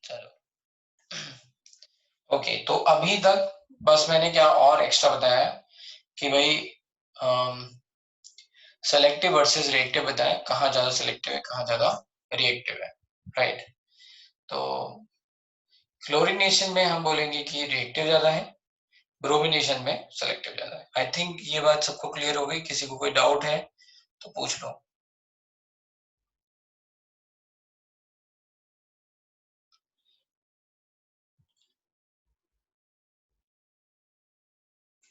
चलो ओके, तो अभी तक बस मैंने क्या और एक्स्ट्रा बताया कि भाई सेलेक्टिव वर्सेस रिएक्टिव बताया, कहाँ ज्यादा सेलेक्टिव है कहाँ ज्यादा रिएक्टिव है, राइट। तो क्लोरीनेशन में हम बोलेंगे कि रिएक्टिव ज्यादा है, ब्रोमिनेशन में सेलेक्टिव ज्यादा है। आई थिंक ये बात सबको क्लियर हो गई। किसी को कोई डाउट है तो पूछ लो।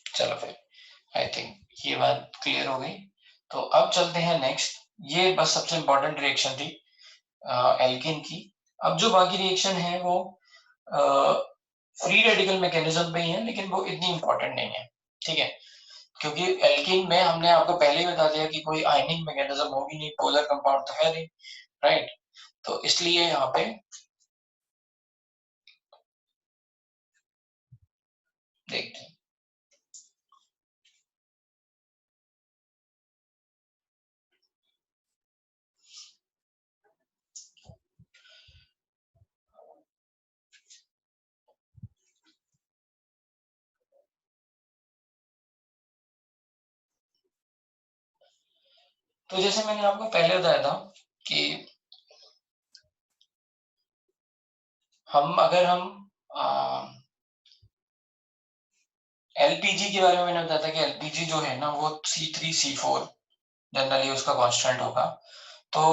चलो फिर आई थिंक ये बात क्लियर हो गई। तो अब चलते हैं नेक्स्ट। ये बस सबसे इंपॉर्टेंट रिएक्शन थी एल्केन की। अब जो बाकी रिएक्शन है वो फ्री रेडिकल मैकेनिज्म पे ही है, लेकिन वो इतनी इंपॉर्टेंट नहीं है, ठीक है। क्योंकि एल्कीन में हमने आपको पहले ही बता दिया कि कोई आयनिक मैकेनिज्म होगी नहीं, पोलर कंपाउंड तो है नहीं, राइट। तो इसलिए यहाँ पे देखते हैं। तो जैसे मैंने आपको पहले बताया था कि अगर हम एलपीजी के बारे में मैंने बताया था कि एलपीजी जो है ना वो C3C4 जनरली उसका कांस्टेंट होगा। तो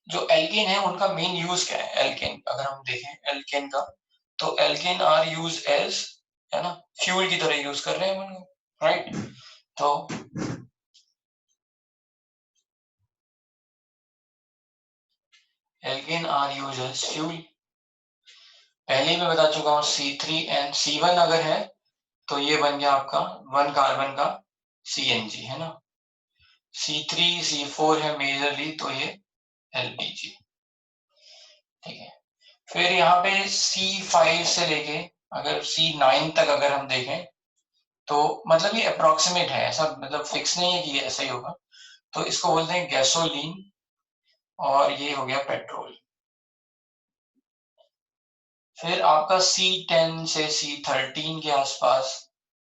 जो एल्केन है उनका मेन यूज क्या है, एल्केन अगर हम देखें एल्केन का, तो एल्केन आर यूज एज, है ना, फ्यूल की तरह यूज कर रहे हैं हम, राइट। तो alkane are use as fuel. पहले ही मैं बता चुका हूँ C3N C1 अगर है तो ये बन गया आपका 1 कार्बन का CNG, है ना। C3C4 है मेजरली, तो ये LPG, ठीक है। फिर यहाँ पे C5 से लेके अगर C9 तक अगर हम देखें तो मतलब ये अप्रोक्सीमेट है, ऐसा मतलब फिक्स नहीं है कि ये ऐसा ही होगा। तो इसको बोलते हैं गैसोलीन, और ये हो गया पेट्रोल। फिर आपका C10 से C13 के आसपास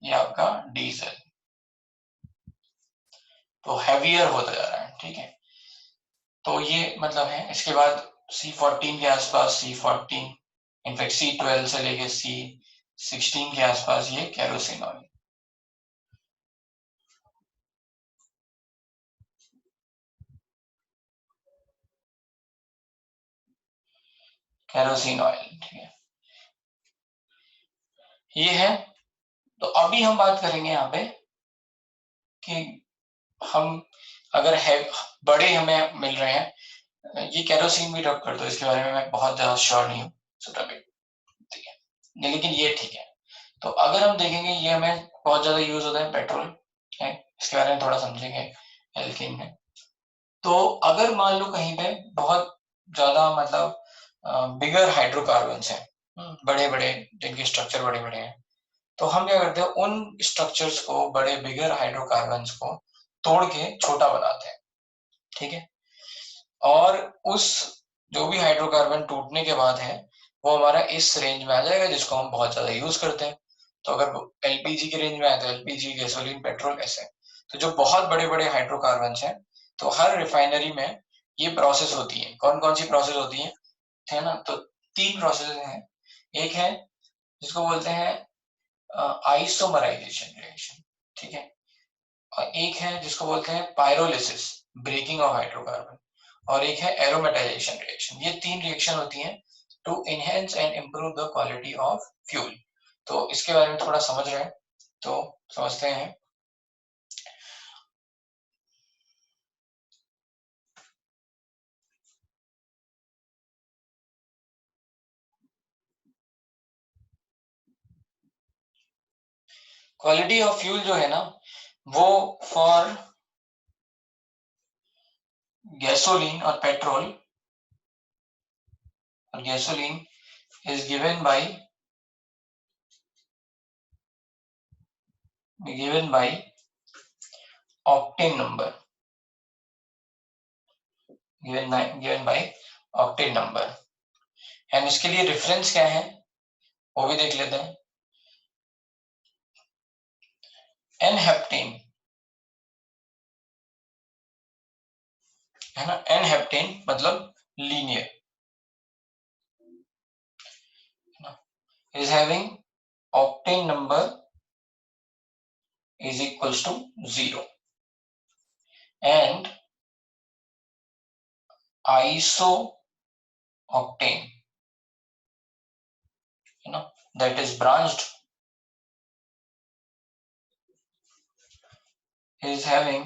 ये आपका डीजल, तो हैवियर होता जा रहा है, ठीक है। तो ये मतलब है। इसके बाद C14 के आसपास, C14 इनफैक्ट C12 से लेके C16 के आसपास ये कैरोसिन ऑयल, कैरोसिन ऑयल, ठीक है, ये है। तो अभी हम बात करेंगे यहाँ पे कि हम अगर है बड़े हमें मिल रहे हैं, ये कैरोसिन भी रब कर दो, इसके बारे में मैं बहुत ज्यादा श्योर नहीं हूँ, ठीक है, लेकिन ये ठीक है। तो अगर हम देखेंगे ये हमें बहुत ज्यादा यूज होता है पेट्रोल, है, इसके बारे में थोड़ा समझेंगे एल्कीन में। तो अगर मान लो कहीं पे बहुत ज्यादा मतलब बिगर हाइड्रोकार्बन है, बड़े बड़े जिनके स्ट्रक्चर बड़े बड़े हैं, तो हम क्या करते हैं उन स्ट्रक्चर्स को, बड़े बिगर हाइड्रोकार्बन को तोड़ के छोटा बनाते हैं, ठीक है। और उस जो भी हाइड्रोकार्बन टूटने के बाद है वो हमारा इस रेंज में आ जाएगा जिसको हम बहुत ज्यादा यूज करते हैं। तो अगर एलपीजी की रेंज में आए तो एलपीजी, गैसोलीन, पेट्रोल, ऐसे। तो जो बहुत बड़े बड़े हाइड्रोकार्बन हैं, तो हर रिफाइनरी में ये प्रोसेस होती है। कौन कौन सी प्रोसेस होती है ना। तो 3 प्रोसेस हैं। एक है जिसको बोलते हैं आइसोमराइजेशन रिएक्शन, ठीक है। और एक है जिसको बोलते हैं पायरोलिसिस, ब्रेकिंग ऑफ हाइड्रोकार्बन। और एक है एरोमेटाइजेशन रिएक्शन। ये 3 रिएक्शन होती हैं to enhance and improve the quality of fuel. तो इसके बारे में थोड़ा समझ रहे हैं तो समझते हैं। क्वालिटी ऑफ फ्यूल जो है ना वो फॉर गैसोलीन और पेट्रोल, और gasoline is given by octane number, given by octane number, and इसके लिए रेफरेंस क्या है वो भी देख लेते हैं। एन हेप्टेन है ना, एन हेप्टेन मतलब linear is having octane number is equals to 0 and isooctane that is branched is having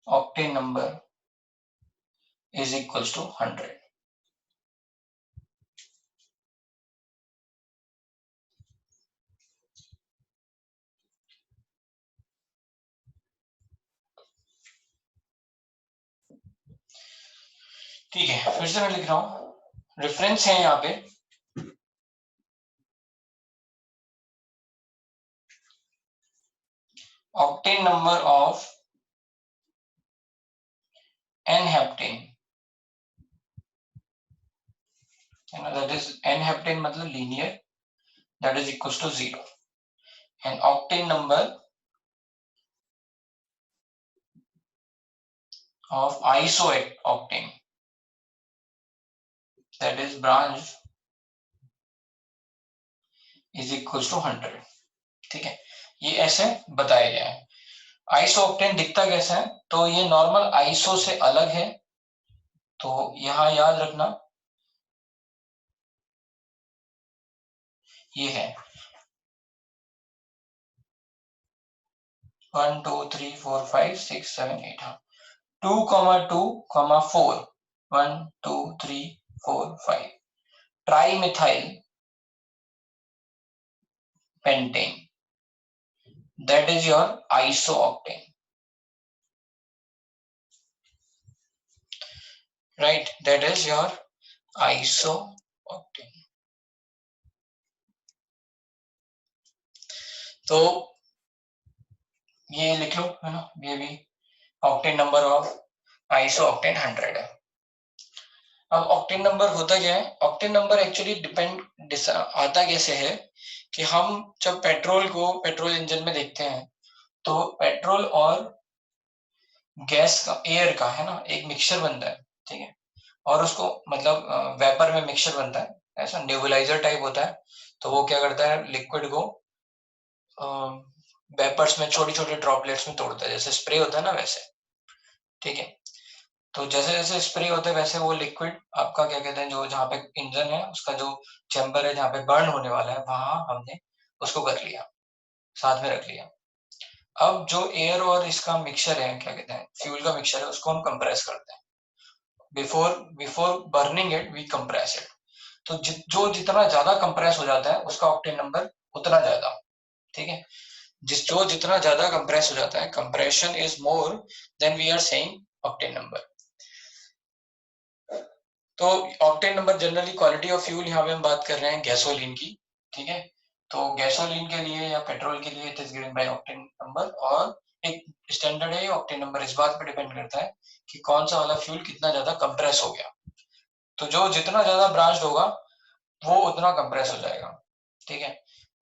octane number is equals to 100। ठीक है, फिर से मैं लिख रहा हूं, रेफरेंस है यहाँ पे octane number of n-heptane that is n-heptane मतलब linear that is equals to 0 and octane number of isooctane that is branched is equals to 100। ठीक है, ये ऐसे बताया गया है। आइसो ऑक्टेन दिखता कैसा है, तो ये नॉर्मल आइसो से अलग है, तो यहां याद रखना ये है 1 2 3 4 5 6 7 8 हाँ 2,2,4 1 2 3 4 5 tri methyl pentane that is your isooctane, right? That is your isooctane। तो ये लिख लो है ना, ये भी ऑक्टेन नंबर ऑफ आइसोऑक्टेन 100 है। अब ऑक्टेन नंबर होता क्या है, ऑक्टेन नंबर एक्चुअली डिपेंड आता कैसे है कि हम जब पेट्रोल को पेट्रोल इंजन में देखते हैं तो पेट्रोल और गैस का एयर का है ना एक मिक्सचर बनता है, ठीक है, और उसको मतलब वेपर में मिक्सचर बनता है, ऐसा नेबुलाइजर टाइप होता है। तो वो क्या करता है, लिक्विड को वेपर्स में छोटी छोटी ड्रॉपलेट्स में तोड़ता है, जैसे स्प्रे होता है ना वैसे, ठीक है। तो जैसे जैसे स्प्रे होता है वैसे वो लिक्विड आपका क्या कहते हैं, जो जहाँ पे इंजन है उसका जो चैम्बर है जहाँ पे बर्न होने वाला है वहां हमने उसको कर लिया, साथ में रख लिया। अब जो एयर और इसका मिक्सचर है, क्या कहते हैं फ्यूल का मिक्सचर है, उसको हम कंप्रेस करते हैं। Before before burning it we compress it. तो जो जितना ज्यादा कंप्रेस हो जाता है उसका ऑक्टेन नंबर उतना ज्यादा, ठीक है। जो जितना ज्यादा कंप्रेस हो जाता है, compression is more than we are saying octane number. तो octane number generally quality of fuel, यहाँ पे हम बात कर रहे हैं गैसोलीन की, ठीक है। तो गैसोलीन के लिए या पेट्रोल के लिए it is given by octane number, और एक स्टैंडर्ड है ऑक्टेन नंबर, इस बात पर डिपेंड करता है कि कौन सा वाला फ्यूल कितना ज्यादा कंप्रेस हो गया। तो जो जितना ज्यादा ब्रांच्ड होगा वो उतना कंप्रेस हो जाएगा, ठीक है।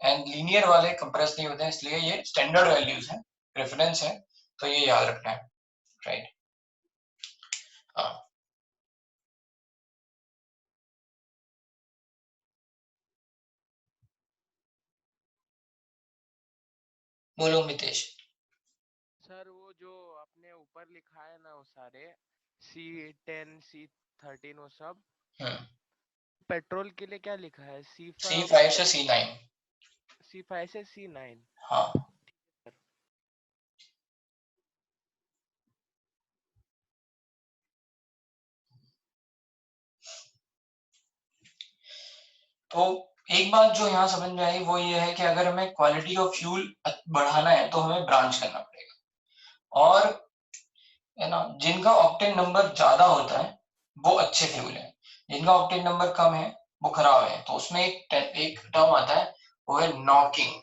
एंड लीनियर वाले कंप्रेस नहीं होते हैं, इसलिए ये स्टैंडर्ड वैल्यूज हैं, रेफरेंस है, तो ये याद रखना है, राइट। हाँ, बोलो मितेश। सर वो जो आपने ऊपर लिखा है ना वो सारे C10 C13 वो सब हम्म, पेट्रोल के लिए क्या लिखा है C5 से C9। C5 से C9। हाँ, तो एक बात जो यहाँ समझ में आई वो ये है कि अगर हमें क्वालिटी ऑफ फ्यूल बढ़ाना है तो हमें ब्रांच करना पड़ेगा, और है ना जिनका ऑक्टेन नंबर ज्यादा होता है वो अच्छे फ्यूल है, जिनका ऑक्टेन नंबर कम है वो खराब है। तो उसमें एक टर्म आता है वो है नॉकिंग,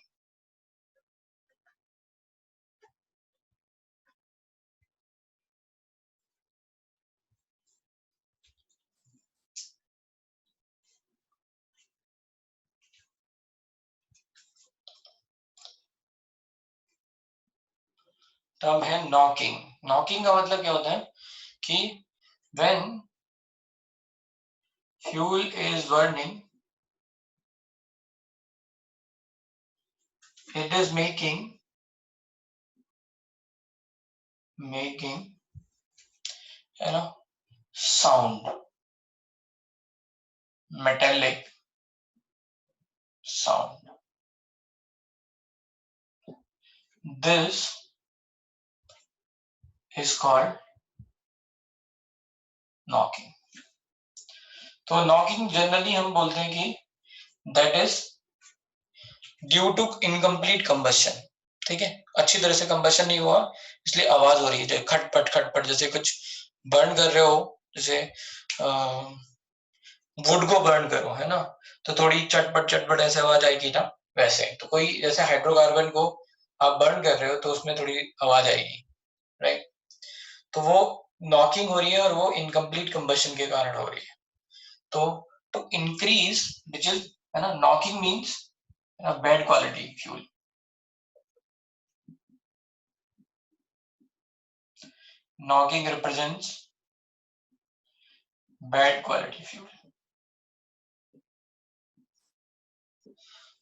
टर्म है नॉकिंग। नॉकिंग का मतलब क्या होता है कि when fuel is burning it is making you know sound, metallic sound. This is called knocking. तो knocking जनरली हम बोलते हैं कि that is due to incomplete combustion. ठीक है, अच्छी तरह से कंबशन नहीं हुआ इसलिए आवाज हो रही है, जो खटपट खटपट, जैसे कुछ बर्न कर रहे हो, जैसे वुड को बर्न करो, है ना, तो थोड़ी चटपट चटपट ऐसे आवाज आएगी ना, वैसे। तो कोई जैसे हाइड्रोकार्बन को आप बर्न कर रहे हो तो उसमें थोड़ी आवाज आएगी, राइट। तो वो नॉकिंग हो रही है और वो इनकम्प्लीट कंबशन के कारण हो रही है। तो टू इंक्रीज विच इज, है ना, knocking means bad quality fuel. Knocking represents bad quality fuel.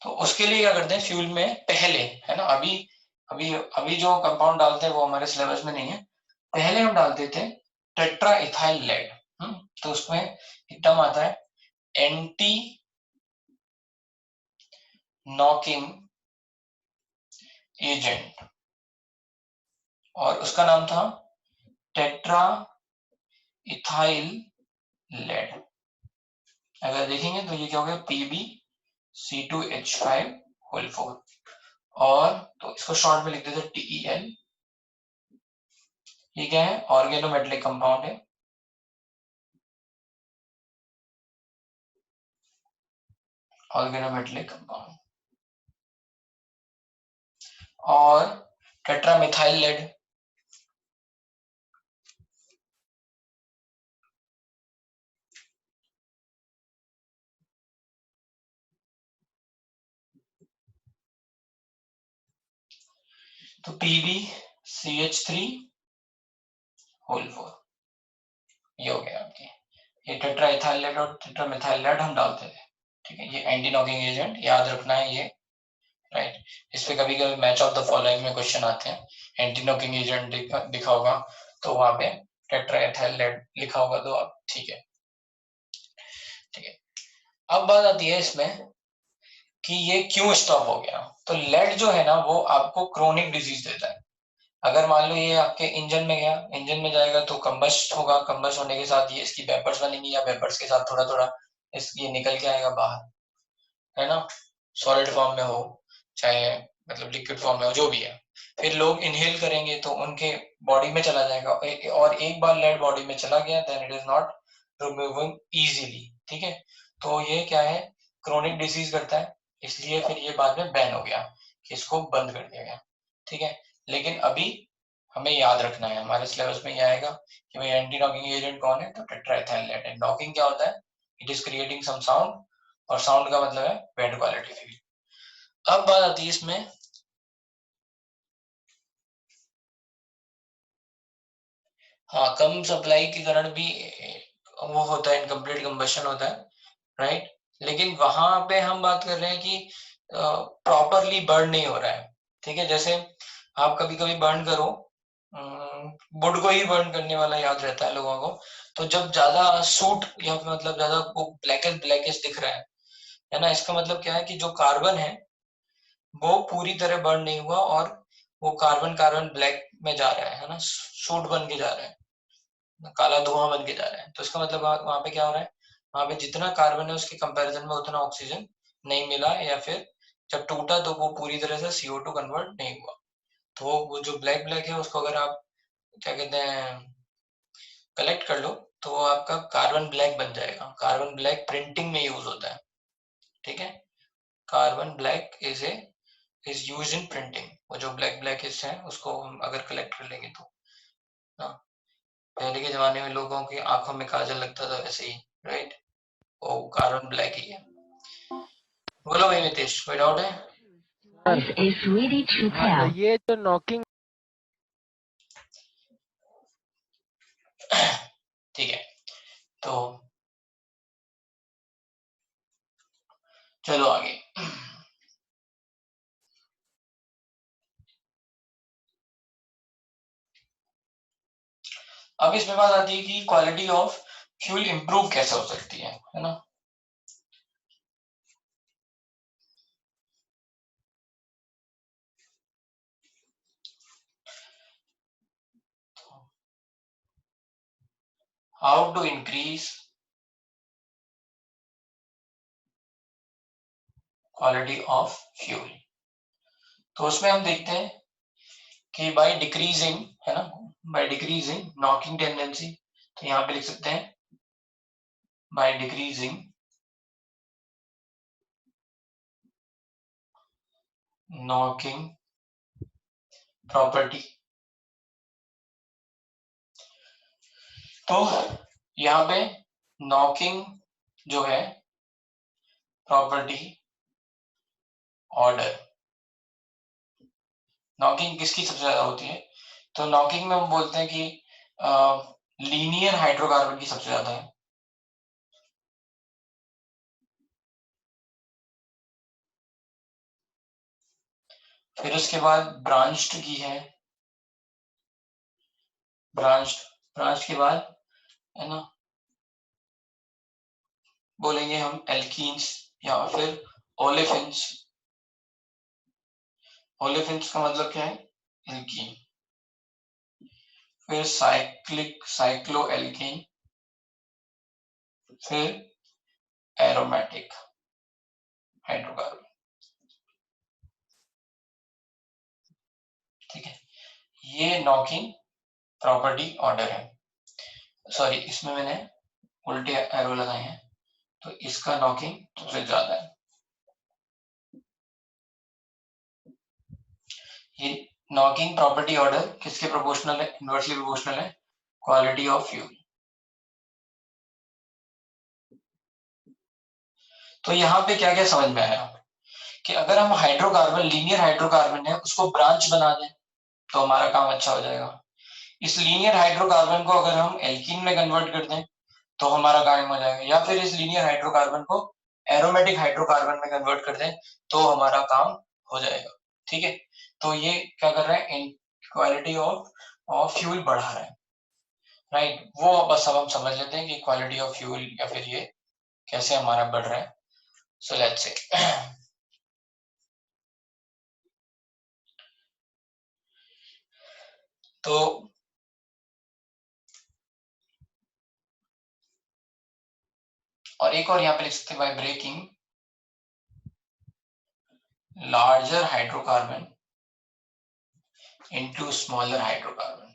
तो उसके लिए क्या करते हैं, फ्यूल में पहले, है ना, अभी अभी अभी जो कंपाउंड डालते हैं वो हमारे सिलेबस में नहीं है, पहले हम डालते थे टेट्रा इथाइल लेड। तो उसमें एक टर्म आता है एंटी नॉकिंग एजेंट, और उसका नाम था टेट्रा इथाइल लेड। अगर देखेंगे तो ये क्या हो गया, PbC2H5 और तो इसको शॉर्ट में लिख देते TeL। ये क्या है, ऑर्गेनोमेटेलिक कंपाउंड है, ऑर्गेनोमेटेलिक कंपाउंड। और टेट्रामिथाइल लेड, तो PbCH3 ये हो गया आपके। ये टेट्राइथाइल लेड और टेट्रामिथाइल लेड हम डालते थे, ठीक है। ये एंटी नॉकिंग एजेंट याद रखना है ये, राइट। इस पे कभी कभी मैच ऑफ द फॉलोइंग में क्वेश्चन आते हैं, एंटी नॉकिंग एजेंट दिखा होगा तो वहां पे टेट्राइथाइल लेड लिखा होगा तो आप, ठीक है, ठीक है। अब बात आती है इसमें कि ये क्यों स्टॉप हो गया। तो लेड जो है ना वो आपको क्रोनिक डिजीज देता है। अगर मान लो ये आपके इंजन में गया, इंजन में जाएगा तो कंबस्ट होगा, कंबस्ट होने के साथ ये इसकी वेपर्स बनेंगी, या वेपर्स के साथ थोड़ा थोड़ा ये निकल के आएगा बाहर, है ना, सॉलिड फॉर्म में हो चाहे मतलब लिक्विड फॉर्म में हो, जो भी है। फिर लोग इनहेल करेंगे तो उनके बॉडी में चला जाएगा, और एक बार लेड बॉडी में चला गया then it is not removing easily, ठीक है। तो ये क्या है, क्रोनिक डिजीज करता है, इसलिए फिर ये बाद में बैन हो गया कि इसको बंद कर दिया गया, ठीक है। लेकिन अभी हमें याद रखना है, हमारे सिलेबस में ये आएगा कि भाई एंटी नॉकिंग एजेंट कौन है, तो टेट्राइथाइल लेड। नॉकिंग क्या होता है, it is creating some sound, और साउंड का मतलब है बैड क्वालिटी फ्यूल। अब बात आती है इसमें, हाँ, कम सप्लाई के कारण भी वो होता है, इनकम्प्लीट कंबशन होता है, राइट। लेकिन वहां पे हम बात कर रहे हैं कि प्रॉपरली बर्न नहीं हो रहा है, ठीक है। जैसे आप कभी कभी बर्न करो, वुड को ही बर्न करने वाला याद रहता है लोगों को, तो जब ज्यादा सूट या मतलब ज्यादा वो ब्लैकेस्ट ब्लैकेस्ट दिख रहा है ना, इसका मतलब क्या है कि जो कार्बन है वो पूरी तरह बर्न नहीं हुआ, और वो कार्बन कार्बन ब्लैक में जा रहा है ना, सूट बन के जा रहा है, काला धुआं बन के जा रहा है। तो इसका मतलब वहां पे क्या हो रहा है, वहां पे जितना कार्बन है उसके कंपैरिजन में उतना ऑक्सीजन नहीं मिला, या फिर जब टूटा तो वो पूरी तरह से CO2 कन्वर्ट नहीं हुआ। तो वो जो ब्लैक ब्लैक है उसको अगर आप क्या कहते हैं कलेक्ट कर लो तो वो आपका कार्बन ब्लैक बन जाएगा। कार्बन ब्लैक प्रिंटिंग में यूज होता है, ठीक है। Carbon black is use in printing. वो जो ब्लैक ब्लैक है उसको हम अगर कलेक्ट कर लेंगे तो, हाँ, पहले के जमाने में लोगों की आंखों में काजल लगता था वैसे ही, राइट, वो कार्बन ब्लैक ही है। बोलो भाई मितेश, कोई डाउट है? सर, हाँ, तो ये जो नॉकिंग तो चलो आगे। अब इसमें बात आती है कि क्वालिटी ऑफ फ्यूल इंप्रूव कैसे हो सकती है ना। How to increase quality of fuel. तो उसमें हम देखते हैं कि बाय डिक्रीजिंग, है ना, बाय डिक्रीजिंग नॉकिंग टेंडेंसी। तो यहां पे लिख सकते हैं बाय डिक्रीजिंग नॉकिंग प्रॉपर्टी। तो यहाँ पे नॉकिंग जो है प्रॉपर्टी ऑर्डर, नॉकिंग किसकी सबसे ज्यादा होती है? तो नॉकिंग में हम बोलते हैं कि लीनियर हाइड्रोकार्बन की सबसे ज्यादा है। फिर उसके बाद ब्रांच्ड की है, ब्रांच के बाद, है ना, बोलेंगे हम एल्कीन्स या फिर ओलेफिन्स। ओलेफिन्स का मतलब क्या है? एल्कीन। फिर साइक्लिक साइक्लो एल्कीन, फिर एरोमेटिक हाइड्रोकार्बन। ठीक है, ये नॉकिंग प्रॉपर्टी ऑर्डर है। सॉरी, इसमें मैंने उल्टे एरो लगाए हैं, तो इसका नॉकिंग सबसे ज्यादा है। ये नॉकिंग प्रॉपर्टी ऑर्डर किसके प्रोपोर्शनल है? इनवर्सली प्रोपोर्शनल है क्वालिटी ऑफ फ्यूल। तो यहाँ पे क्या क्या समझ में आया कि अगर हम हाइड्रोकार्बन, लीनियर हाइड्रोकार्बन है, उसको ब्रांच बना दें तो हमारा काम अच्छा हो जाएगा। इस लीनियर हाइड्रोकार्बन को अगर हम एल्कीन में कन्वर्ट कर दें तो हमारा काम हो जाएगा, या फिर इस लीनियर हाइड्रोकार्बन को एरोमेटिक हाइड्रोकार्बन में कन्वर्ट कर दें तो हमारा काम हो जाएगा। ठीक है, तो ये क्या कर रहा है? क्वालिटी ऑफ फ्यूल बढ़ा रहा है, राइट। वो बस अब हम समझ लेते हैं कि क्वालिटी ऑफ फ्यूल या फिर ये कैसे हमारा बढ़ रहा है। सो लेट्स से तो और एक और यहाँ पे लिख सकते हैं by breaking larger hydrocarbon into smaller hydrocarbon,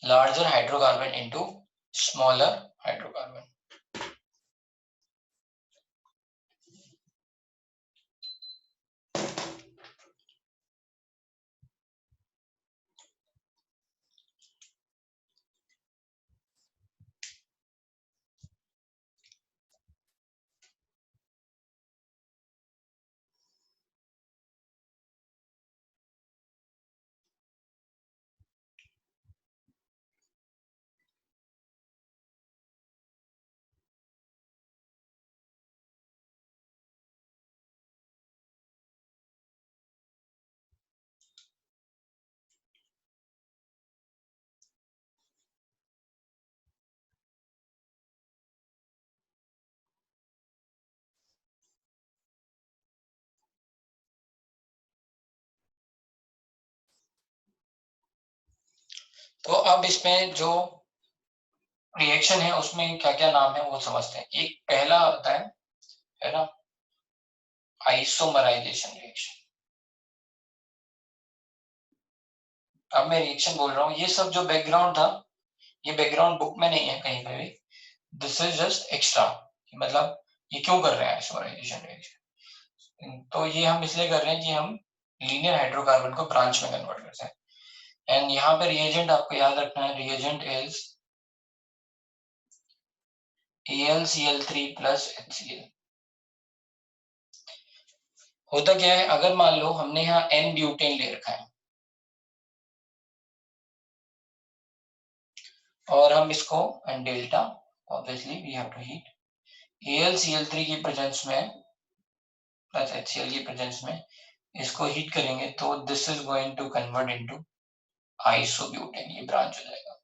larger hydrocarbon into smaller hydrocarbon। तो अब इसमें जो रिएक्शन है उसमें क्या क्या नाम है वो समझते हैं। एक पहला आता है ना, आइसोमराइजेशन रिएक्शन। अब मैं रिएक्शन बोल रहा हूँ, ये सब जो बैकग्राउंड था ये बैकग्राउंड बुक में नहीं है कहीं पे भी, दिस इज जस्ट एक्स्ट्रा। मतलब ये क्यों कर रहे हैं आइसोमराइजेशन रिएक्शन? तो ये हम इसलिए कर रहे हैं कि हम लीनियर हाइड्रोकार्बन को ब्रांच में कन्वर्ट करते हैं। एंड यहाँ पे रिएजेंट आपको याद रखना है, reagent is AlCl3 plus HCl। होता क्या है, अगर मान लो हमने यहाँ N ब्यूटेन ले रखा है, और हम इसको and delta obviously we have to heat AlCl3 की प्रेजेंस में प्लस HCl की प्रेजेंस में इसको हीट करेंगे तो this is going to convert into isobutane, ये ब्रांच हो जाएगा।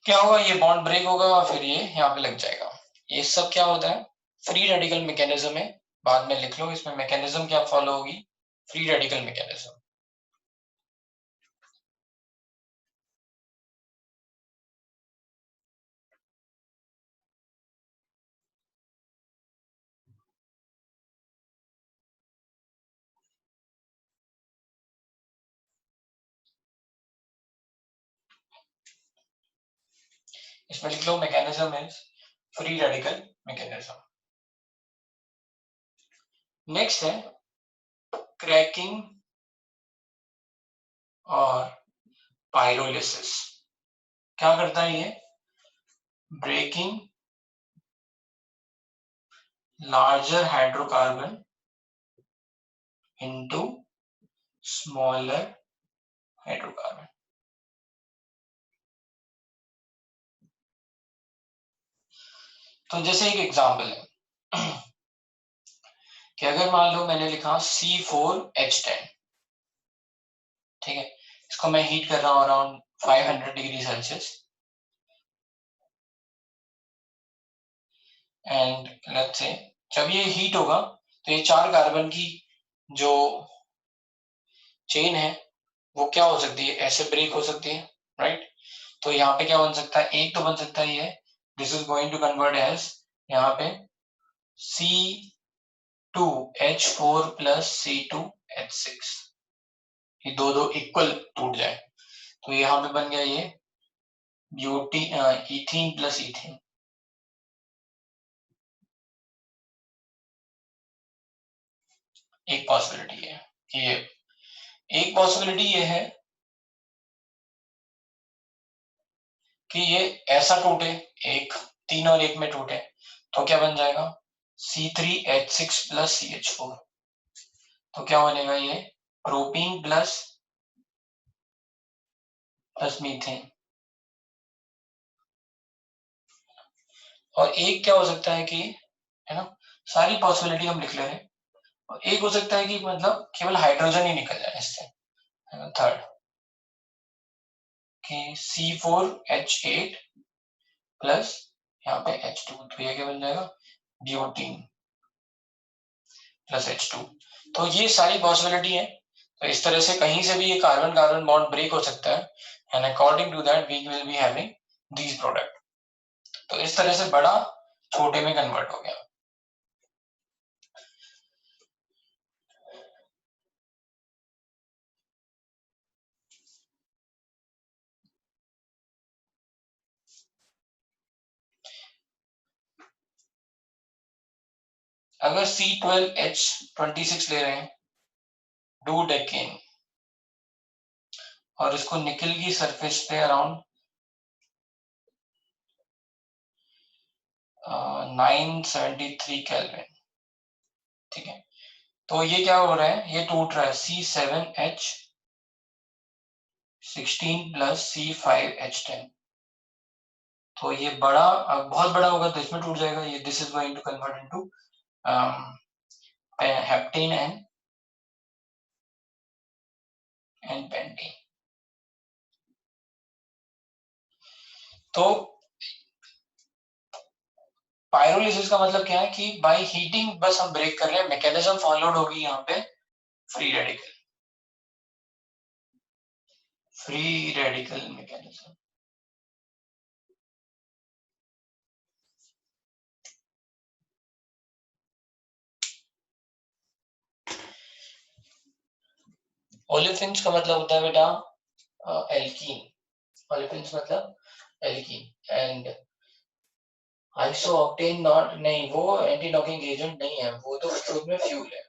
क्या होगा, ये बॉन्ड ब्रेक होगा और फिर ये यहाँ पे लग जाएगा। ये सब क्या होता है, फ्री रेडिकल मैकेनिज्म है, बाद में लिख लो इसमें मैकेनिज्म क्या फॉलो होगी, फ्री रेडिकल मैकेनिज्म। इसमें लिख लो mechanism is free radical mechanism. Next है क्रैकिंग और पायरोलिसिस। क्या करता है ये, breaking larger hydrocarbon into smaller hydrocarbon. तो जैसे एक एग्जांपल है कि अगर मान लो मैंने लिखा C4H10, ठीक है, इसको मैं हीट कर रहा हूं around 500 degree Celsius and let's say जब ये हीट होगा तो ये 4 कार्बन की जो चेन है वो क्या हो सकती है, ऐसे ब्रेक हो सकती है, राइट। तो यहाँ पे क्या बन सकता है, एक तो बन सकता है ये, this is going to convert as यहाँ पे C2H4 प्लस C2H6, ये दो दो इक्वल टूट जाए तो यहाँ पे बन गया ये ब्यूटी इथीन प्लस इथेन। एक पॉसिबिलिटी है कि ये, एक पॉसिबिलिटी ये है कि ये ऐसा टूटे, एक तीन और एक में टूटे तो क्या बन जाएगा C3H6 प्लस CH4, तो क्या बनेगा ये प्रोपीन प्लस प्लस मीथेन। और एक क्या हो सकता है कि, है ना, सारी पॉसिबिलिटी हम लिख ले रहे हैं, और एक हो सकता है कि मतलब केवल हाइड्रोजन ही निकल जाए इससे, है ना, थर्ड कि C4H8 प्लस यहाँ पे H2, तो ये क्या बन जाएगा ब्यूटीन प्लस H2। तो ये सारी पॉसिबिलिटी है, तो इस तरह से कहीं से भी ये कार्बन कार्बन बॉन्ड ब्रेक हो सकता है and according to that we will be having these product. तो इस तरह से बड़ा छोटे में कन्वर्ट हो गया। अगर C12H26 ले रहे हैं डू डेकेन और इसको निकल की सरफेस पे अराउंड 973 केल्विन, ठीक है, तो ये क्या हो रहा है, ये टूट रहा है C7H16 प्लस C5H10, तो ये बड़ा बहुत बड़ा होगा तो इसमें टूट जाएगा ये, this is going to convert into heptane and pentane. तो पायरोलिसिस का मतलब क्या है कि बाय हीटिंग बस हम ब्रेक कर रहे हैं, मैकेनिज्म फॉलोड होगी यहाँ पे free radical, free radical mechanism. Olefins का मतलब होता है बेटा एल्कीन, ओलेफिन्स मतलब एल्कीन एंड आइसोऑक्टेन नॉट, नहीं वो एंटी नॉकिंग एजेंट नहीं है, वो तो उसमें फ्यूल है।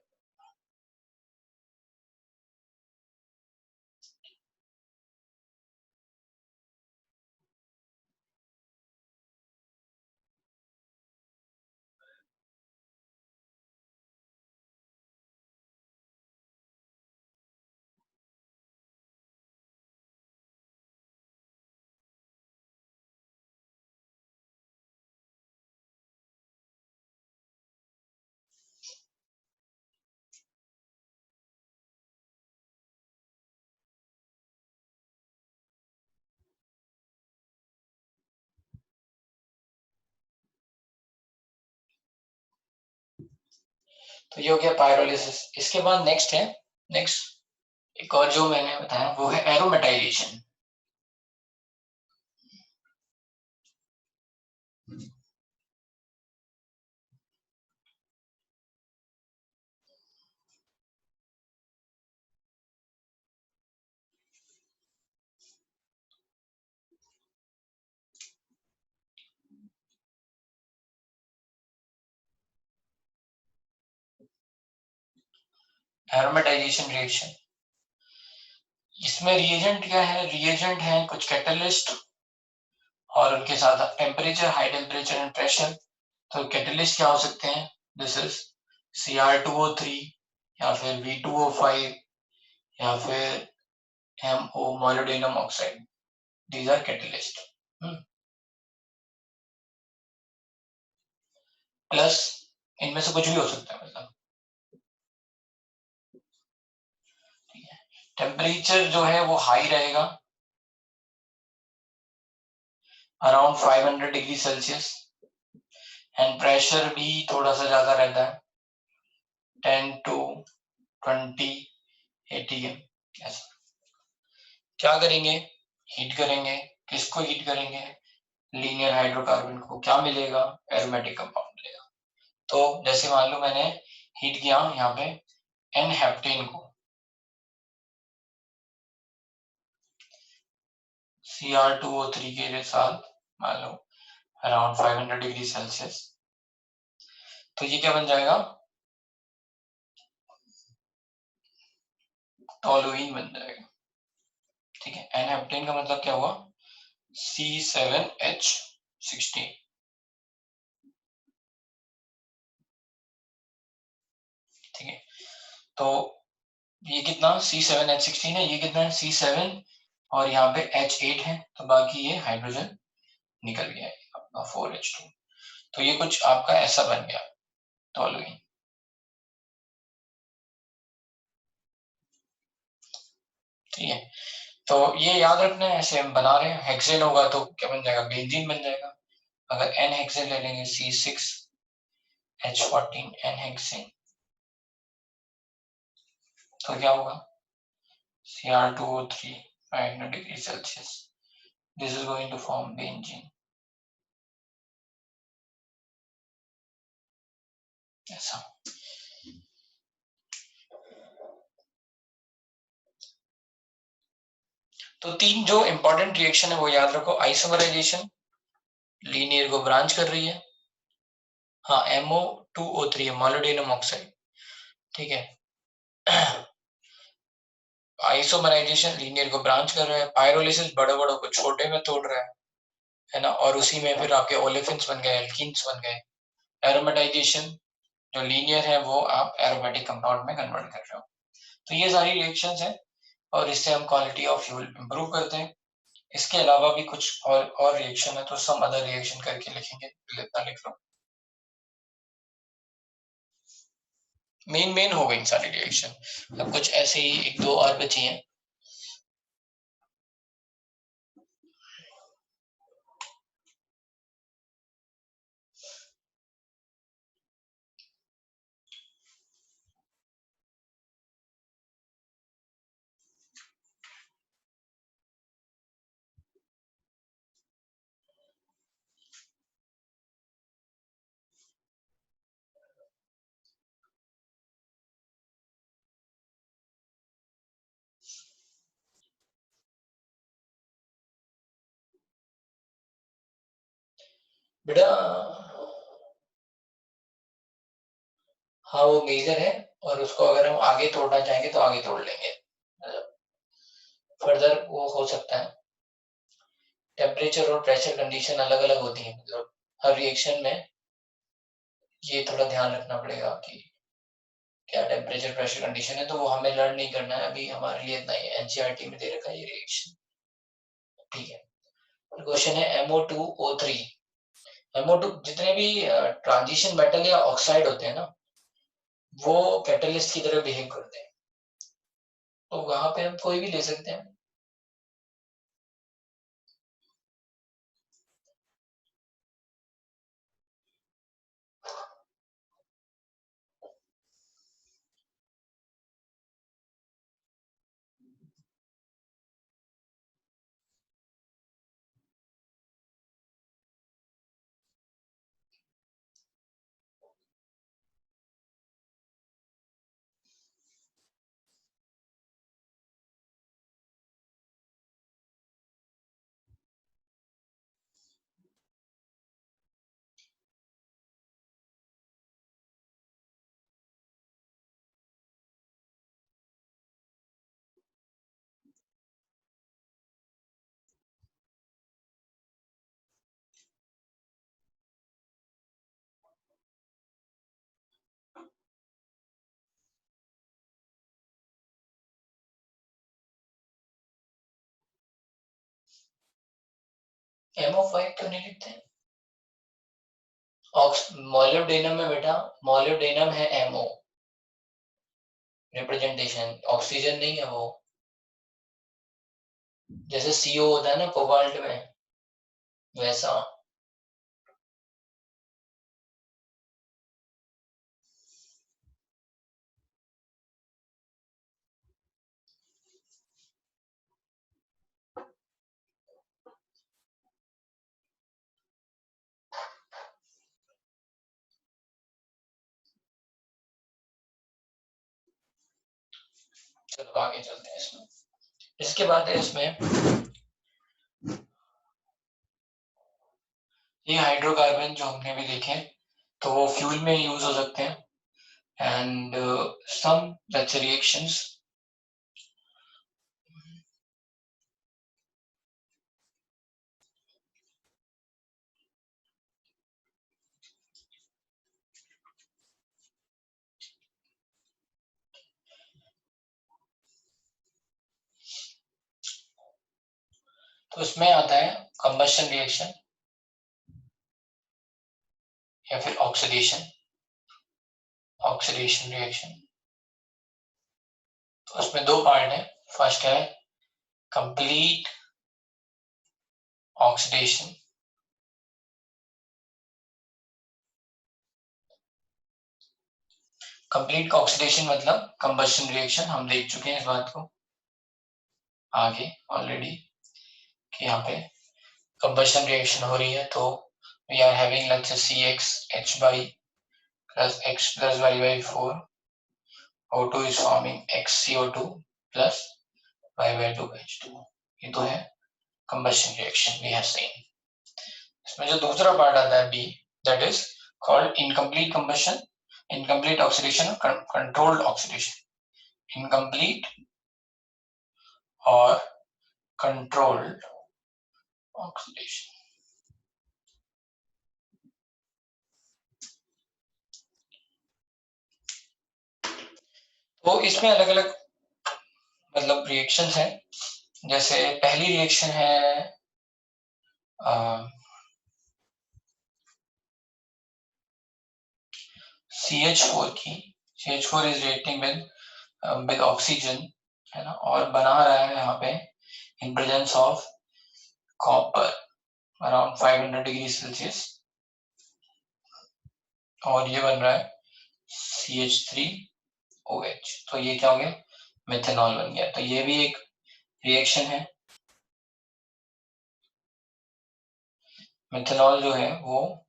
तो ये हो गया पायरोलिसिस। इसके बाद नेक्स्ट एक और जो मैंने बताया वो है एरोमेटाइजेशन। एरोमेटाइजेशन रिएक्शन, इसमें रिएजेंट क्या है? रिएजेंट है कुछ कैटलिस्ट और उनके साथ temperature, high temperature and pressure. तो कैटलिस्ट क्या हो सकते हैं? दिस इज Cr2O3 या फिर V2O5 या फिर MO molybdenum oxide, these are catalyst. Plus इनमें से कुछ भी हो सकता है, मतलब टेम्परेचर जो है वो हाई रहेगा around 500 degree Celsius and pressure भी थोड़ा सा ज्यादा रहता है 10 to 20 atm ऐसा। क्या करेंगे? हीट करेंगे। किसको हीट करेंगे? लीनियर हाइड्रोकार्बन को। क्या मिलेगा? एरोमेटिक कंपाउंड मिलेगा। तो जैसे मान लो मैंने हीट किया यहाँ पे एन हेप्टेन को Cr2O3 के साथ, मान लो अराउंड 500 डिग्री सेल्सियस, तो ये क्या बन जाएगा? टोलुइन बन जाएगा। ठीक है, एन हेप्टेन का मतलब क्या हुआ? C7H16। ठीक है, तो ये कितना C7H16 है, ये कितना है C7 और यहाँ पे H8 है, तो बाकी ये हाइड्रोजन निकल गया है आपका 4H2। तो ये कुछ आपका ऐसा बन गया टोलुइन। ठीक है, तो ये याद रखना है, ऐसे हम बना रहे हैं। हेक्सेन होगा तो क्या बन जाएगा? बेंजीन बन जाएगा। अगर एन हेक्सेन ले लेंगे C6H14 एन हेक्सेन, तो क्या होगा? Cr2O3 500 degree Celsius, this is going to form benzene ऐसा। तो तीन जो इंपॉर्टेंट रिएक्शन है वो याद रखो। आइसोमराइजेशन, लीनियर को ब्रांच कर रही है, हाँ MO2O3 है, मोलिब्डेनम ऑक्साइड। ठीक है, आइसोमराइजेशन लीनियर को ब्रांच कर रहा है, पायरोलिसिस बड़े बड़ों को छोटे में तोड़ रहा है ना, और उसी में फिर आपके ओलेफिन्स बन गए, एल्कीन्स बन गए। एरोमेटाइजेशन जो लीनियर है वो आप एरोमेटिक कंपाउंड में कन्वर्ट कर रहे हो। तो ये सारी रिएक्शंस हैं और इससे हम क्वालिटी ऑफ फ्यूल इंप्रूव करते हैं। इसके अलावा भी कुछ और रिएक्शन है तो सम अदर रिएक्शन करके लिखेंगे, इतना लिख लो। मेन हो गई सारी रिएक्शन, अब कुछ ऐसे ही एक दो और बची हैं। बेटा हाँ वो मेजर है, और उसको अगर हम आगे तोड़ना चाहेंगे तो आगे तोड़ लेंगे, फर्दर वो हो सकता है। टेम्परेचर और प्रेशर कंडीशन अलग अलग होती है, मतलब हर रिएक्शन में ये थोड़ा ध्यान रखना पड़ेगा कि क्या टेम्परेचर प्रेशर कंडीशन है, तो वो हमें लर्न नहीं करना है अभी, हमारे लिए इतना ही एनसीईआरटी में दे रखा है ये रिएक्शन। ठीक है, क्वेश्चन है MO2O3। MO2 जितने भी ट्रांजिशन मेटल या ऑक्साइड होते हैं ना, वो कैटलिस्ट की तरह बिहेव करते हैं, तो वहां पे हम कोई भी ले सकते हैं। MO5 क्यों नहीं लिखते? मोलिब्डेनम में बेटा, मोलिब्डेनम है MO रिप्रेजेंटेशन, ऑक्सीजन नहीं है वो। जैसे CO होता है ना कोबाल्ट में, वैसा। चलो आगे चलते हैं इसमें। इसके बाद है इसमें ये हाइड्रोकार्बन जो हमने भी देखे, तो वो फ्यूल में यूज हो सकते हैं। एंड सम लेट्स रिएक्शंस, तो इसमें आता है कंबशन रिएक्शन या फिर ऑक्सीडेशन, ऑक्सीडेशन रिएक्शन। तो उसमें दो पार्ट है। फर्स्ट है कंप्लीट ऑक्सीडेशन, कंप्लीट ऑक्सीडेशन मतलब कंबशन रिएक्शन, हम देख चुके हैं इस बात को आगे ऑलरेडी कि यहाँ पे कंबशन रिएक्शन हो रही है, तो we are having let's say CH by plus X plus Y by 4, O2 is forming XCO2 plus Y by 2 H2। ये तो है combustion reaction we have seen. इसमें जो दूसरा पार्ट आता है B, that is called incomplete combustion, incomplete oxidation, controlled oxidation. Incomplete और controlled oxidation. तो इसमें अलग अलग मतलब रिएक्शंस हैं। जैसे पहली रिएक्शन है CH4 की। CH4 is reacting with oxygen, है ना, और बना रहा है यहाँ पे in presence of copper around 500 degree Celsius, और ये बन रहा है CH3OH। तो ये क्या हो गया, मेथनॉल बन गया। तो ये भी एक रिएक्शन है। मेथनॉल जो है वो,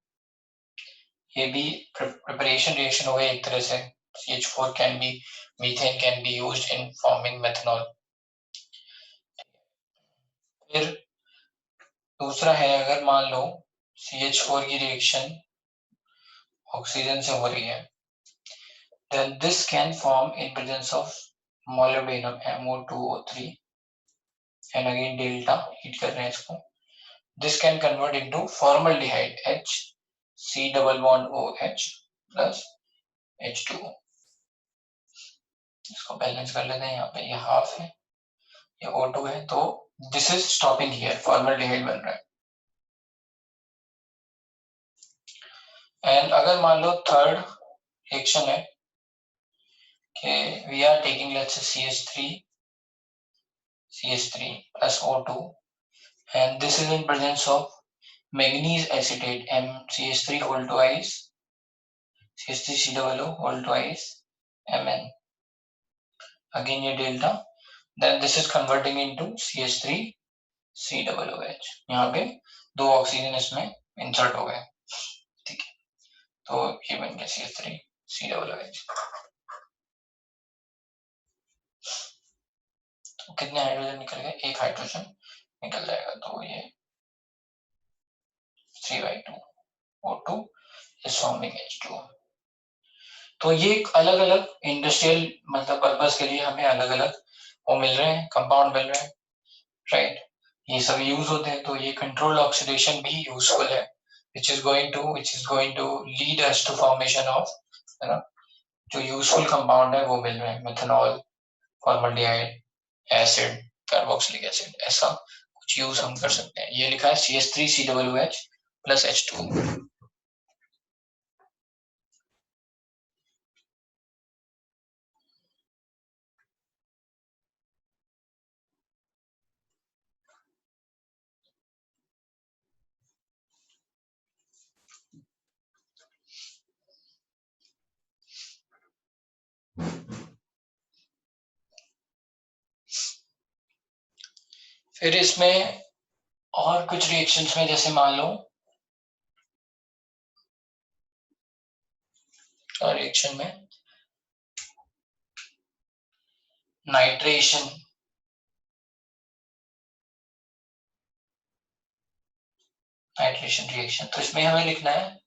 ये भी प्रिपरेशन रिएक्शन हो गई एक तरह से। CH4 can be, methane can be used in forming methanol. फिर दूसरा है, अगर मान लो CH4 की रिएक्शन ऑक्सीजन से हो रही है, then this can form in presence of molybdenum MO2O3, and again delta heat कर रहे हैं इसको। This can convert into formaldehyde H, C double bond OH plus H2O। इसको बैलेंस कर लेते हैं, यहाँ पे ये हाफ है, ये O2 है, तो this is stopping here, formaldehyde बन रहा है। एंड अगर मान लो थर्ड रिएक्शन है कि we are taking let's say CH3 plus O2, and this is in presence of manganese acetate MCH3 whole twice, CH3COO whole twice Mn, again ये delta, then this is converting into CH3COOH। यहाँ पे दो oxygen इसमें insert हो गए, ठीक है, तो ये बन गया CH3COOH। तो कितने हाइड्रोजन निकल गए, एक हाइड्रोजन निकल जाएगा, तो ये 3/2 O2 is forming H2O। तो ये अलग अलग इंडस्ट्रियल मतलब पर्पस के लिए हमें अलग अलग वो मिल रहे हैं, कंपाउंड मिल रहे हैं, राइट। ये सब यूज होते हैं, तो ये कंट्रोल्ड ऑक्सीडेशन भी यूजफुल है, which is going to lead us to formation of, है ना, जो यूजफुल कंपाउंड है वो मिल रहे हैं, methanol, formaldehyde, acid, carboxylic acid, ऐसा कुछ यूज हम कर सकते हैं। ये लिखा है CH3COOH प्लस H2। फिर इसमें और कुछ रिएक्शंस में जैसे मान लो और रिएक्शन में नाइट्रेशन रिएक्शन, तो इसमें हमें लिखना है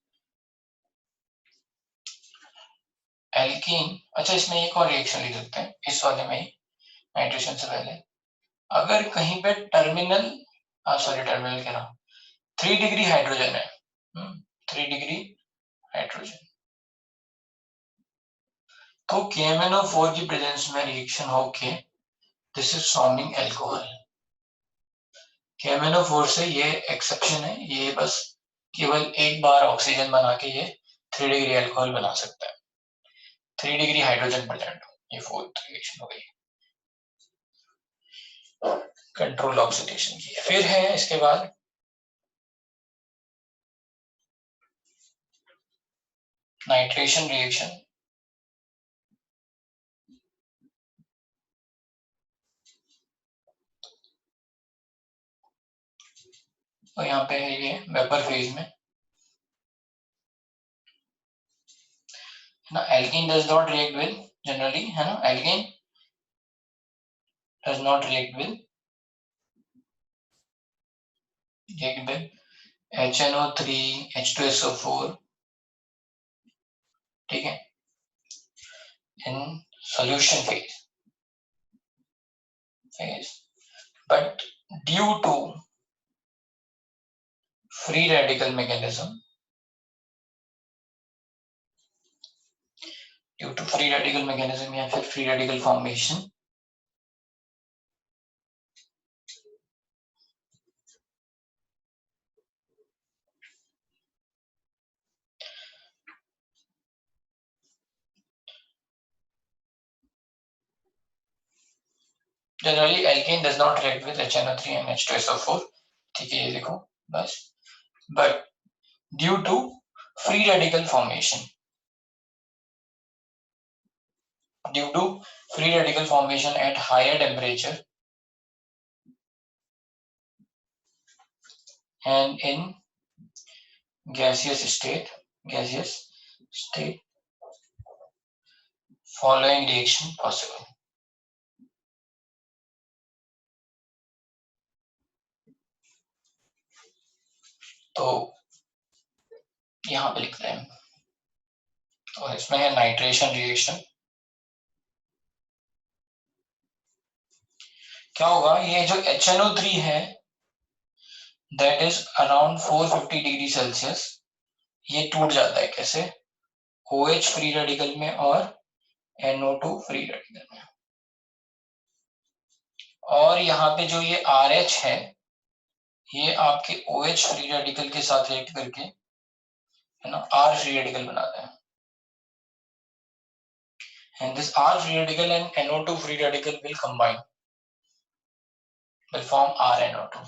एल्कीन। अच्छा, इसमें एक और रिएक्शन लिख सकते हैं इस वाले में ही, नाइट्रेशन से पहले। अगर कहीं पे टर्मिनल टर्मिनल कह रहा हूं, 3 डिग्री हाइड्रोजन है, 3 डिग्री हाइड्रोजन, तो KMnO4 की प्रेजेंस में रिएक्शन होके this is forming alcohol. KMnO4 से ये एक्सेप्शन है, ये बस केवल एक बार ऑक्सीजन बना के ये 3 डिग्री अल्कोहल बना सकता है, 3 डिग्री हाइड्रोजन प्रेजेंट हो, ये फोर्थ रिएक्शन हो गई कंट्रोल ऑक्सीडेशन की। फिर है इसके बाद नाइट्रेशन रिएक्शन। तो यहाँ पे है ये वेपर फेज में ना, alkene does not react with, generally है ना, alkene does not react with HNO3 H2SO4, ठीक है, इन solution phase, but due to free radical mechanism, या फिर free radical formation, generally alkane does not react with HNO3 and H2SO4, ठीक है, ये देखो बस, but due to free radical formation, at higher temperature and in gaseous state, following reaction possible। तो यहाँ पे लिखते हैं, तो इसमें है नाइट्रेशन रिएक्शन। क्या होगा, ये जो HNO3 है that is around 450 degree Celsius, ये टूट जाता है कैसे, OH फ्री रेडिकल में और NO2 फ्री रेडिकल में। और यहाँ पे जो ये RH है, ये आपके OH फ्री रेडिकल के साथ रिएक्ट करके, है ना, R फ्री रेडिकल बनाता है, and this R free radical and NO2 free radical will combine, will form RNO2।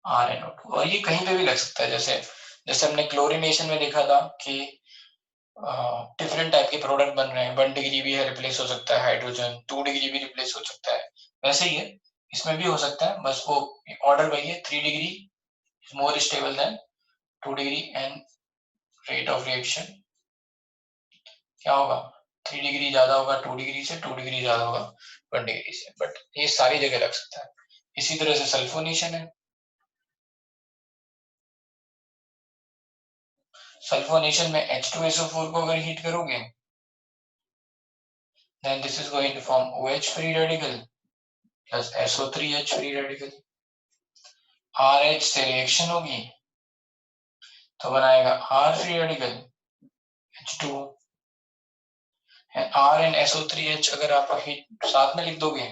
RNO2, और ये कहीं पे भी लग सकता है, जैसे हमने क्लोरीनेशन में देखा था कि डिफरेंट टाइप के प्रोडक्ट बन रहे हैं, 1 डिग्री भी है रिप्लेस हो सकता है हाइड्रोजन, 2 डिग्री भी रिप्लेस हो सकता है, वैसे ही है इसमें भी हो सकता है, बस वो ऑर्डर वही है, 3 degree is more stable then 2 degree and rate of reaction क्या होगा, 3 डिग्री ज्यादा होगा 2 डिग्री से, 2 डिग्री ज्यादा होगा 1 डिग्री से, बट ये सारी जगह लग सकता है। इसी तरह से सल्फोनेशन है, सल्फोनेशन में H2SO4 को अगर हीट करोगे then this is going to form OH free radical plus SO3H free radical, RH से रिएक्शन होगी तो बनाएगा R free radical H2O, R and SO3H अगर आप साथ में लिख दोगे,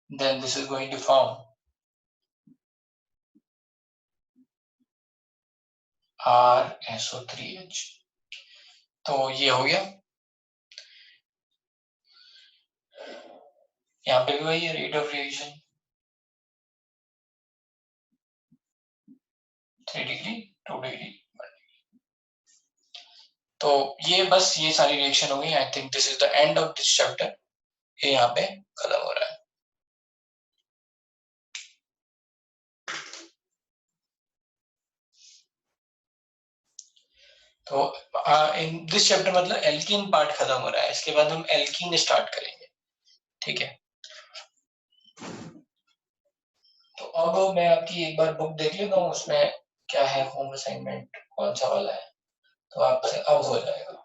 then this is going to form RSO3H। तो ये हो गया। यहाँ पे भी वही है, rate of reaction 3 degree 2 degree. तो ये बस ये सारी रिएक्शन हो गई। I think this is the end of this chapter. ये यहाँ पे खत्म हो रहा है। तो इन दिस चैप्टर मतलब एल्कीन पार्ट खत्म हो रहा है। इसके बाद हम एल्कीन स्टार्ट करेंगे, ठीक है। तो अब मैं आपकी एक बार बुक देख लेता हूँ, उसमें क्या है, होम असाइनमेंट कौन सा वाला है, तो आपसे अब हो जाएगा।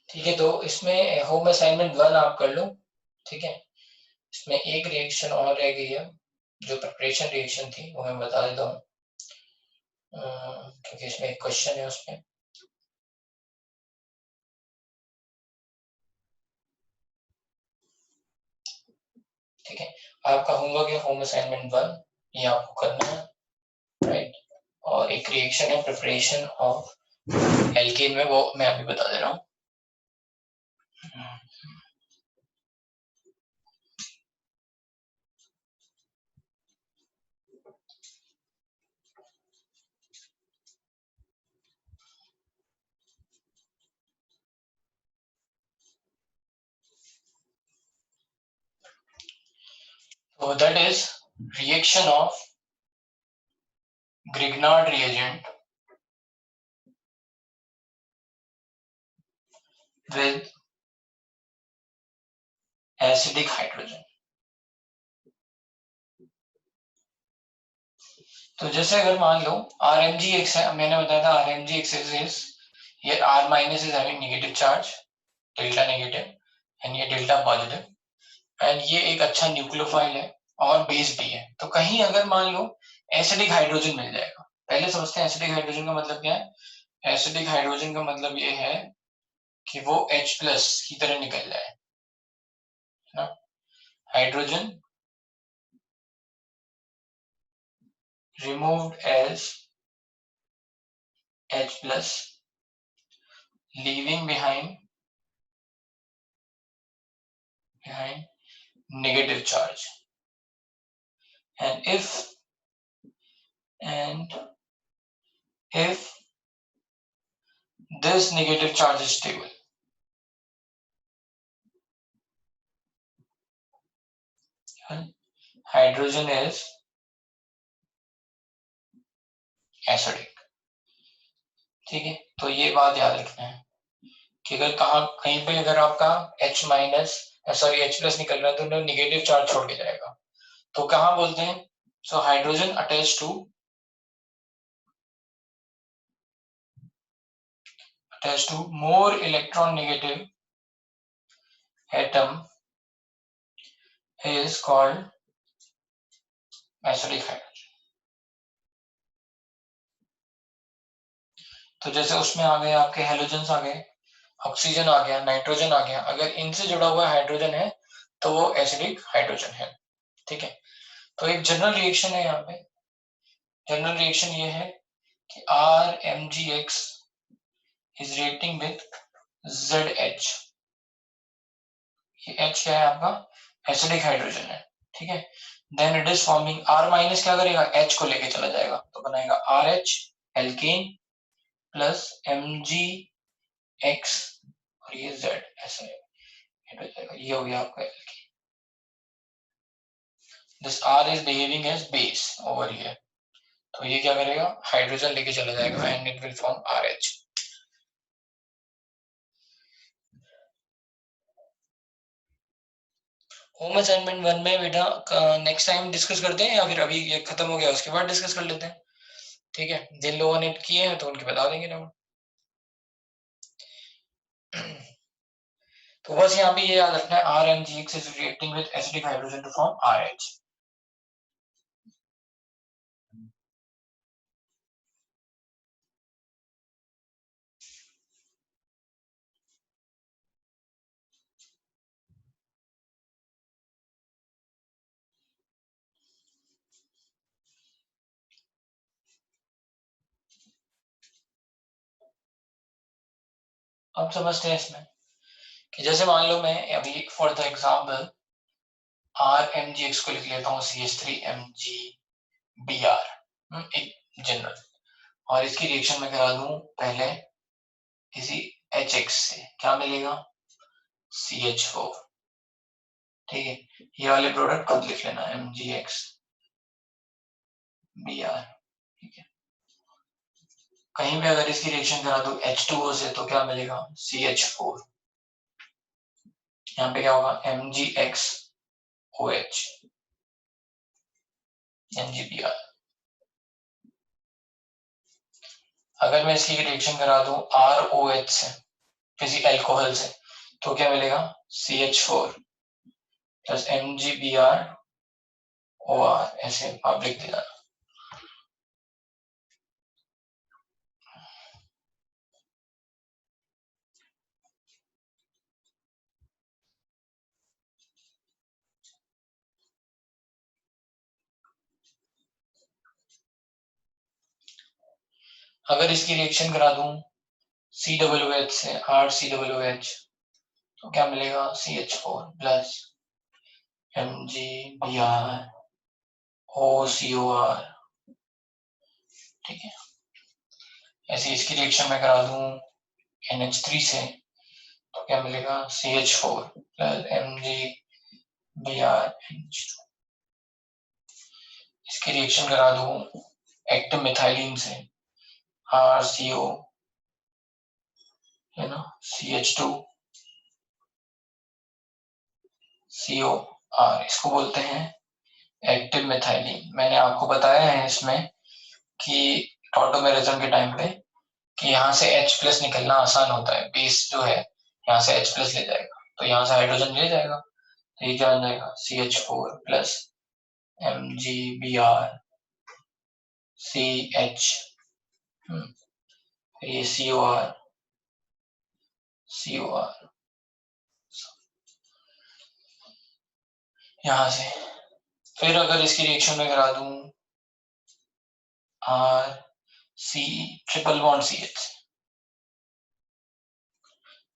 ठीक है, तो इसमें होम असाइनमेंट 1 आप कर लो, ठीक है। इसमें एक रिएक्शन और रह गई है, जो प्रिपरेशन रिएक्शन थी, वो मैं बता देता हूँ, क्योंकि इसमें एक क्वेश्चन है उसमें। ठीक है, आपका होमवर्क है होम असाइनमेंट 1, ये आपको करना है, राइट। और एक रिएक्शन है प्रिपरेशन ऑफ एल्केन में, वो मैं अभी बता दे रहा हूँ। So that is reaction of Grignard reagent with acidic hydrogen। तो जैसे अगर मान लो RMgX है, मैंने बताया था RMgX is here R minus is having negative charge, delta negative, and ये डेल्टा पॉजिटिव, एंड ये एक अच्छा न्यूक्लियोफाइल है और बेस भी है। तो कहीं अगर मान लो एसिडिक हाइड्रोजन मिल जाएगा। पहले समझते हैं एसिडिक हाइड्रोजन का मतलब क्या है। एसिडिक हाइड्रोजन का मतलब ये है कि वो H प्लस की तरह निकल जाए, है ना। Hydrogen removed as H plus, leaving behind negative charge, and and if this negative charge is stable, hydrogen is acidic। ठीक है, तो ये बात याद रखना है कि अगर कहीं पे अगर आपका H minus sorry H plus निकल रहा है तो नेगेटिव चार्ज छोड़ के जाएगा। तो कहाँ बोलते हैं, so hydrogen attached to more electron negative atom is called acidic hydrogen। तो जैसे उसमें आ गए आपके हेलोजन्स आ गए, ऑक्सीजन आ गया, नाइट्रोजन आ गया, अगर इनसे जुड़ा हुआ हाइड्रोजन है तो वो एसिडिक हाइड्रोजन है। ठीक है, तो एक जनरल रिएक्शन है यहाँ पे। जनरल रिएक्शन ये है कि RMgX is reacting with ZH। ये H क्या है आपका, एसिडिक हाइड्रोजन है। ठीक है, then it is forming R minus क्या करेगा, H को लेके चला जाएगा तो बनाएगा RH एल्केन प्लस MgX और ये Z ऐसा है, ये हो गया आपका alkane. This R is behaving as base over here, तो ये क्या करेगा, हाइड्रोजन लेके चला जाएगा and it will form RH। Home assignment 1 में बेटा नेक्स्ट टाइम डिस्कस करते हैं या फिर अभी ये खत्म हो गया उसके बाद डिस्कस कर लेते हैं। ठीक है, जिन लोगों ने किए हैं तो उनके बता देंगे ना। तो बस यहाँ पे ये याद रखना है RMgX is reacting with acidic hydrogen to form RH। अब समझते हैं इसमें कि जैसे मान लो मैं अभी फॉर द एग्जाम्पल RMgX को लिख लेता हूँ CH3MgBr, एक जनरल, और इसकी रिएक्शन में करा दूं पहले किसी HX से, क्या मिलेगा, CH4। ठीक है, ये वाले प्रोडक्ट खुद लिख लेना MgXBr। ठीक है, कहीं पे अगर इसकी रिएक्शन करा दूं H2O से तो क्या मिलेगा, CH4। यहाँ पे क्या होगा, MgXOH MgBr। अगर मैं इसकी रिएक्शन करा दूं ROH से किसी अल्कोहल से तो क्या मिलेगा, CH4 प्लस MgBrOR, ऐसे आप लिख देना। अगर इसकी रिएक्शन करा दूं COOH से RCOOH तो क्या मिलेगा, CH4 प्लस MgBrOCOR। ठीक है, ऐसे इसकी रिएक्शन में करा दूं NH3 से तो क्या मिलेगा, CH4 प्लस MgBrNH2। इसकी रिएक्शन करा दूं एक्टिव मिथाइलिन से RCO, है ना, CH2COR, इसको बोलते हैं एक्टिव मिथाइलिन। मैंने आपको बताया है इसमें कि टॉटोमेरिज्म के टाइम पे कि यहाँ से H प्लस निकलना आसान होता है, बेस जो है यहाँ से H प्लस ले जाएगा तो यहाँ से हाइड्रोजन ले जाएगा, तो ये क्या बन जाएगा, CH4 प्लस MgBr CH, ये COR, यहां से फिर अगर इसकी रिएक्शन में करा दूं RC ट्रिपल बॉन्ड CH,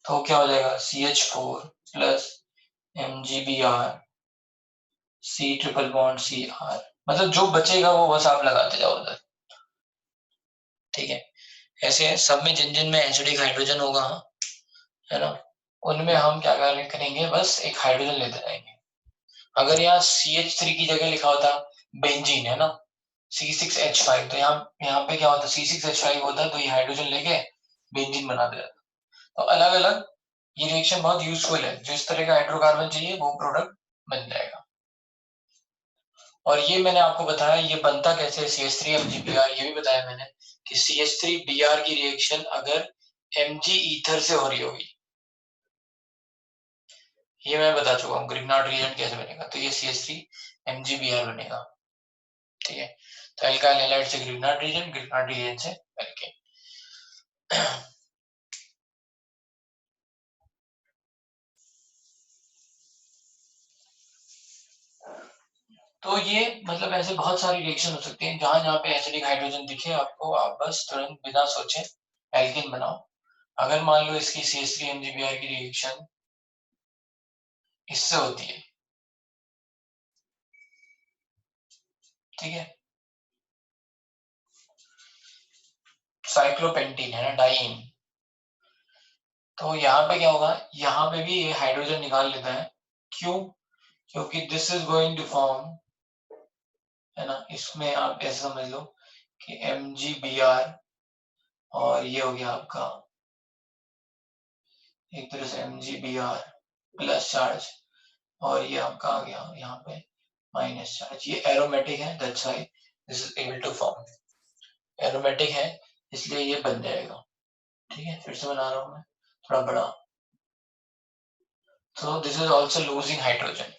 तो क्या हो जाएगा CH4 plus MgBr C triple bond CR, मतलब जो बचेगा वो बस आप लगाते जाओ उधर, ठीक है। ऐसे सब में जिन जिन में एसिडिक हाइड्रोजन होगा, है ना, उनमें हम क्या करेंगे, बस एक हाइड्रोजन लेते जाएंगे। अगर यहाँ CH3 की जगह लिखा होता बेंजीन, है ना, C6H5, तो यहाँ पे क्या होता, C6H5 होता, तो ये हाइड्रोजन लेके बेंजीन बना देता। तो अलग अलग ये रिएक्शन बहुत यूजफुल है, जिस तरह का हाइड्रोकार्बन चाहिए वो प्रोडक्ट बन जाएगा। और ये मैंने आपको बताया ये बनता कैसे है, CH3MgBr, ये भी बताया मैंने कि CH3Br की रिएक्शन अगर Mg ईथर से हो रही होगी, ये मैं बता चुका हूँ ग्रिग्नार्ड रिएजेंट कैसे बनेगा, तो ये CH3MgBr बनेगा, ठीक है। तो एल्काइल हैलाइड से ग्रिग्नार्ड रिएजेंट, ग्रिग्नार्ड रिएजेंट से एल्केन। तो ये मतलब ऐसे बहुत सारी रिएक्शन हो सकती हैं, जहां जहां पे एसिडिक हाइड्रोजन दिखे आपको, आप बस तुरंत बिना सोचे एल्केन बनाओ। अगर मान लो इसकी CH3MgBr की रिएक्शन इससे होती है, ठीक है, साइक्लोपेंटीन है ना, डाइईन, तो यहाँ पे क्या होगा, यहाँ पे भी ये हाइड्रोजन निकाल लेता है, क्यों, क्योंकि this is going to form, है ना, इसमें आप ऐसे समझ लो कि MgBr, और ये हो गया आपका एक तरह से MgBr प्लस चार्ज, और ये आपका आ गया यहाँ पे माइनस चार्ज, ये एरोमेटिक है, that's why this is able to form, aromatic है इसलिए ये बन जाएगा, ठीक है। फिर से बना रहा हूँ मैं थोड़ा बड़ा, so this is also losing hydrogen।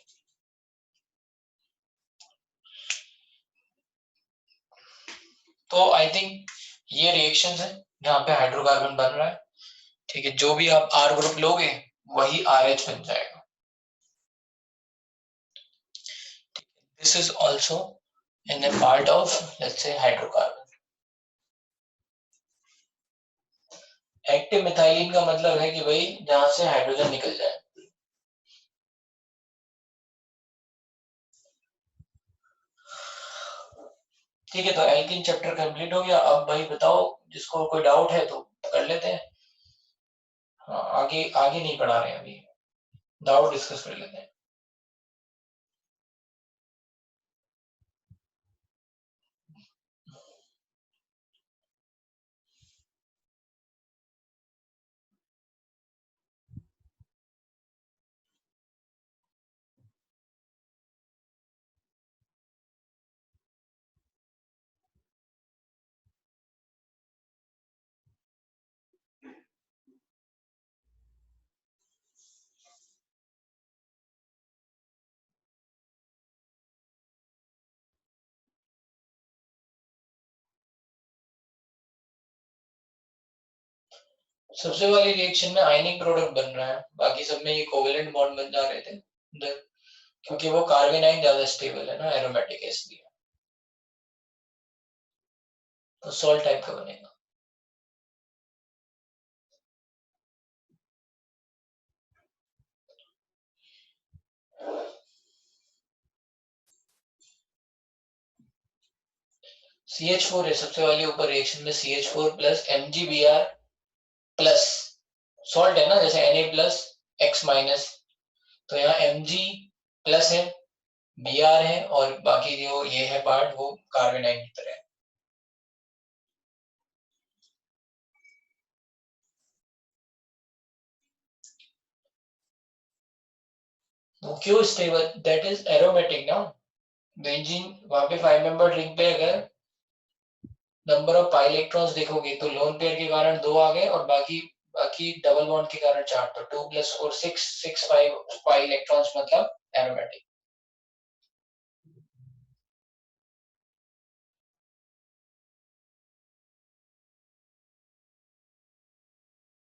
तो आई थिंक ये रिएक्शंस है जहाँ पे हाइड्रोकार्बन बन रहा है, ठीक है, जो भी आप R ग्रुप लोगे वही RH बन जाएगा। This is also in a part of let's say hydrocarbon. Active methylene का मतलब है कि भाई जहां से हाइड्रोजन निकल जाए, ठीक है। तो एल्कीन चैप्टर कंप्लीट हो गया। अब भाई बताओ जिसको कोई डाउट है तो कर लेते हैं। हाँ, आगे आगे नहीं पढ़ा रहे हैं अभी, डाउट डिस्कस कर लेते हैं। सबसे वाली रिएक्शन में आयनिक प्रोडक्ट बन रहा है, बाकी सब में ये कोवेलेंट बॉन्ड बन जा रहे थे उधर, क्योंकि वो कार्बेनाइन ज्यादा स्टेबल है ना, एरोमेटिक है इसलिए, तो सॉल्ट टाइप का बनेगा। CH4 है सबसे वाली ऊपर रिएक्शन में, CH4 plus MgBr plus salt है ना, जैसे Na प्लस X माइनस, तो यहाँ Mg प्लस है, Br है, और बाकी जो ये है पार्ट वो कार्बेनाइन की तरह है। वो क्यों स्टेबल, दैट इज एरोमेटिक ना, बेंजीन वहां पे 5 मेंबर रिंग पे अगर नंबर ऑफ पाई इलेक्ट्रॉन्स देखोगे तो लोन पेयर के कारण 2 आ गए, और बाकी बाकी डबल बॉन्ड के कारण 4, तो 2 + 4 6 6 5 पाई इलेक्ट्रॉन्स मतलब एरोमेटिक।